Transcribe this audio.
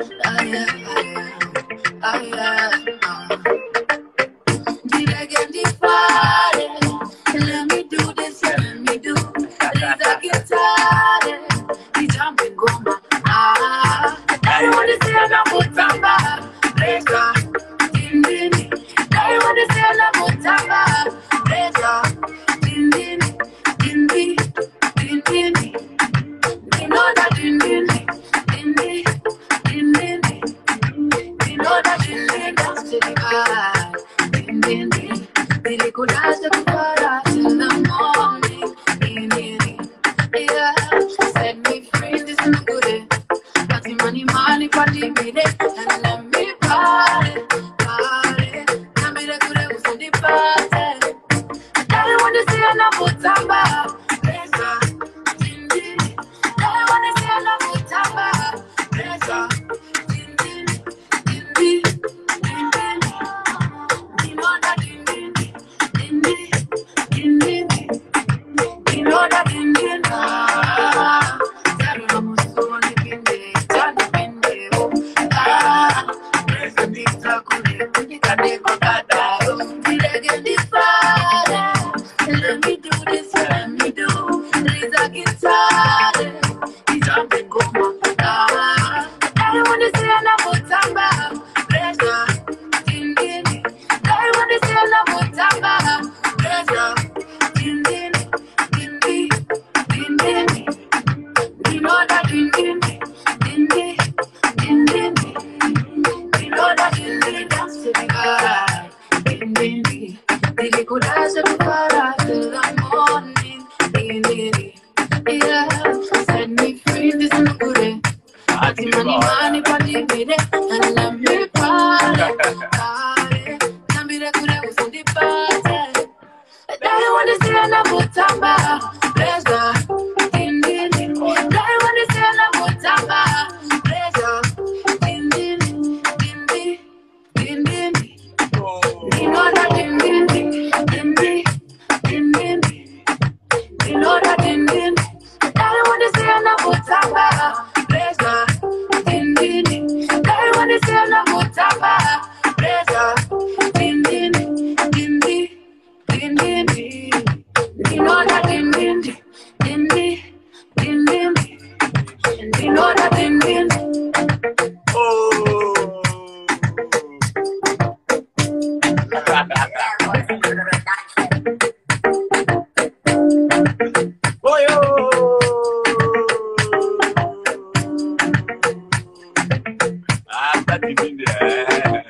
Did I get divided? Let me do this, yeah, let me do. Please, I get tired. The jumping goma. I wanna say I'm not good tamba. Pressure. Din din. I wanna say I'm not good tamba. Pressure. Din din. Din din. Din din. You know that din din. Din din. Din din. You know that din din. Dance to the vibe. Din din din. Did it go dance to the vibe till the morning? Din din. Yeah, set me free. This is good. Party money, money, party me day, and let me party, party. Now me the good who's in the party. I wanna see an abutamba, pressure, din din. I wanna see an abutamba, pressure, din din, din din, din din. You know that din din, din din, din din. You know that din din. Let me do this, let me do. Please, I get tired. He's jumping, go I wanna see an abutamba, pressure, din din. I wanna see an abutamba, pressure, din din, din din, din din. You know that din din, din din, din din. You know that din din, dance to the vibe, din din. Did it go dance to the vibe till the morning? Din din. Yeah, set me free, this is good. Party money, money, party baby, and let me party, party. Now me the good who's in the party. I wanna see an abutamba, pressure, din din. I wanna see an abutamba, pressure, din din, din din, din din. You know that din din, din din, din din. You know that din din. I wanna see an abutamba, pressure, din din. I wanna see an abutamba, pressure, din din, din din, din din. You know that din din, din din, din din. And you know that din din. Tá de